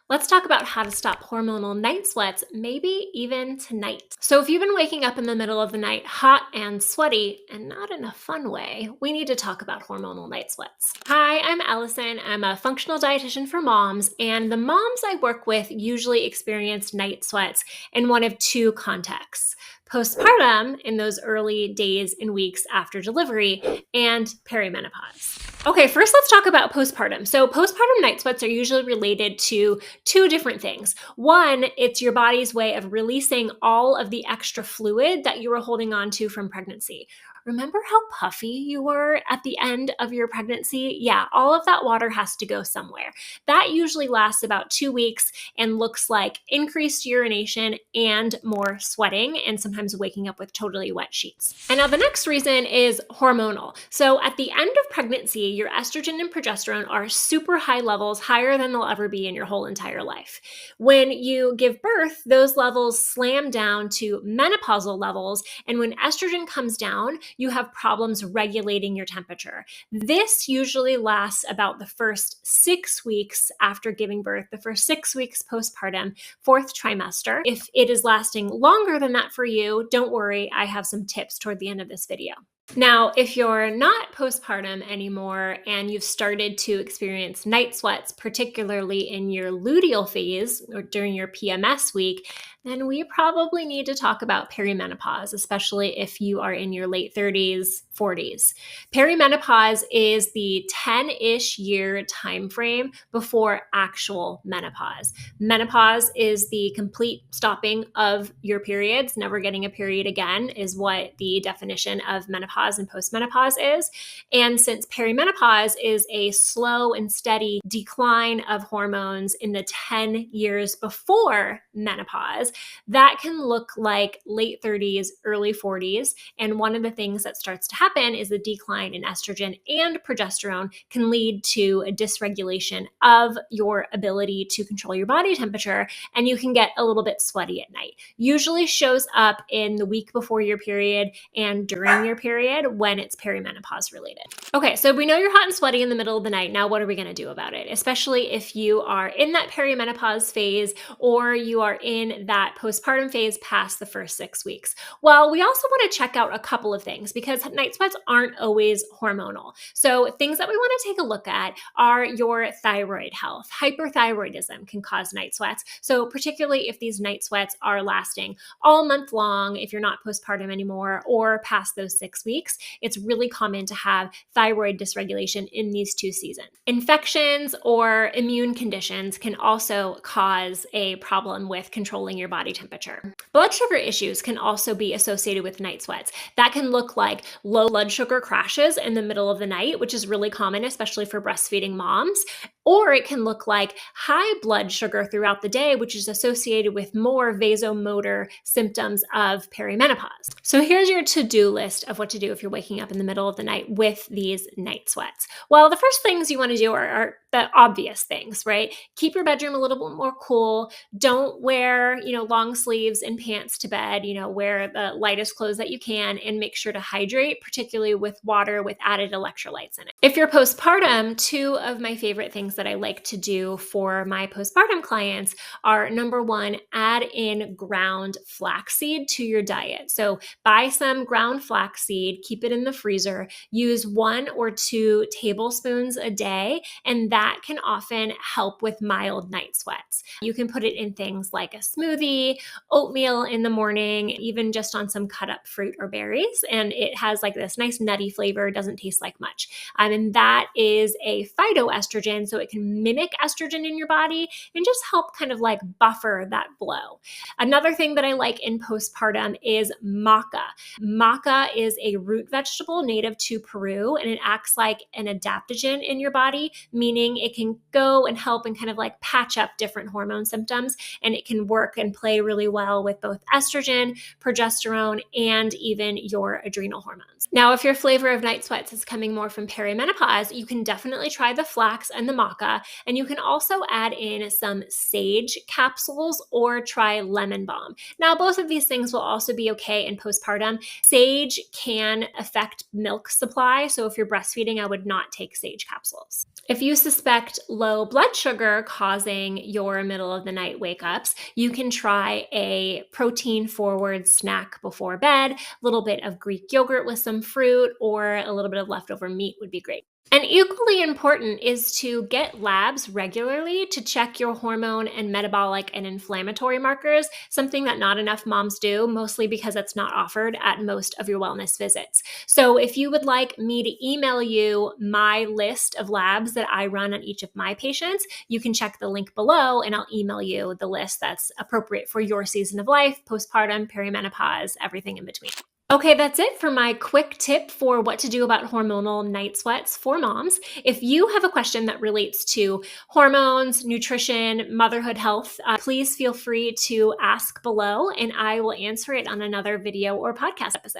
Let's talk about how to stop hormonal night sweats, maybe even tonight. So, if you've been waking up in the middle of the night hot and sweaty, and not in a fun way, we need to talk about hormonal night sweats. Hi, I'm Alison. I'm a functional dietitian for moms, and the moms I work with usually experience night sweats in one of two contexts: postpartum, in those early days and weeks after delivery, and perimenopause. Okay, first let's talk about postpartum. So, postpartum night sweats are usually related to two different things. One, it's your body's way of releasing all of the extra fluid that you were holding on to from pregnancy. Remember how puffy you were at the end of your pregnancy? Yeah, all of that water has to go somewhere. That usually lasts about 2 weeks and looks like increased urination and more sweating, and sometimes waking up with totally wet sheets. And now the next reason is hormonal. So at the end of pregnancy, your estrogen and progesterone are super high levels, higher than they'll ever be in your whole entire life. When you give birth, those levels slam down to menopausal levels, and when estrogen comes down, you have problems regulating your temperature. This usually lasts about the first 6 weeks after giving birth, the first 6 weeks postpartum, fourth trimester. If it is lasting longer than that for you, don't worry, I have some tips toward the end of this video. Now, if you're not postpartum anymore and you've started to experience night sweats, particularly in your luteal phase or during your PMS week, then we probably need to talk about perimenopause, especially if you are in your late 30s, 40s. Perimenopause is the 10-ish year time frame before actual menopause. Menopause is the complete stopping of your periods. Never getting a period again is what the definition of menopause and postmenopause is. And since perimenopause is a slow and steady decline of hormones in the 10 years before menopause, that can look like late 30s, early 40s. And one of the things that starts to happen is the decline in estrogen and progesterone can lead to a dysregulation of your ability to control your body temperature, and you can get a little bit sweaty at night. Usually shows up in the week before your period and during your period when it's perimenopause related. Okay, so we know you're hot and sweaty in the middle of the night. Now, what are we going to do about it? Especially if you are in that perimenopause phase or you are in that postpartum phase past the first 6 weeks. Well, we also want to check out a couple of things because night sweats aren't always hormonal. So things that we want to take a look at are your thyroid health. Hyperthyroidism can cause night sweats. So particularly if these night sweats are lasting all month long, if you're not postpartum anymore or past those 6 weeks, it's really common to have thyroid dysregulation in these two seasons. Infections or immune conditions can also cause a problem with controlling your body temperature. Blood sugar issues can also be associated with night sweats. That can look like low blood sugar crashes in the middle of the night, which is really common, especially for breastfeeding moms. Or it can look like high blood sugar throughout the day, which is associated with more vasomotor symptoms of perimenopause. So here's your to-do list of what to do if you're waking up in the middle of the night with these night sweats. Well, the first things you want to do are the obvious things, right? Keep your bedroom a little bit more cool. Don't wear, long sleeves and pants to bed. Wear the lightest clothes that you can and make sure to hydrate, particularly with water with added electrolytes in it. If you're postpartum, two of my favorite things that I like to do for my postpartum clients are, number one, add in ground flaxseed to your diet. So buy some ground flaxseed, keep it in the freezer, use 1 or 2 tablespoons a day, and that can often help with mild night sweats. You can put it in things like a smoothie, oatmeal in the morning, even just on some cut up fruit or berries. And it has like this nice nutty flavor, doesn't taste like much. And that is a phytoestrogen, so it can mimic estrogen in your body and just help kind of like buffer that blow. Another thing that I like in postpartum is maca. Maca is a root vegetable native to Peru, and it acts like an adaptogen in your body, meaning it can go and help and kind of like patch up different hormone symptoms, and it can work and play really well with both estrogen, progesterone, and even your adrenal hormones. Now, if your flavor of night sweats is coming more from perimenopause, you can definitely try the flax and the maca maca. And you can also add in some sage capsules or try lemon balm. Now, both of these things will also be okay in postpartum. Sage can affect milk supply, so if you're breastfeeding, I would not take sage capsules. If you suspect low blood sugar causing your middle of the night wake ups, you can try a protein forward snack before bed. A little bit of Greek yogurt with some fruit or a little bit of leftover meat would be great. And equally important is to get labs regularly to check your hormone and metabolic and inflammatory markers, something that not enough moms do, mostly because it's not offered at most of your wellness visits. So if you would like me to email you my list of labs that I run on each of my patients, you can check the link below and I'll email you the list that's appropriate for your season of life, postpartum, perimenopause, everything in between. Okay, that's it for my quick tip for what to do about hormonal night sweats for moms. If you have a question that relates to hormones, nutrition, motherhood health, please feel free to ask below and I will answer it on another video or podcast episode.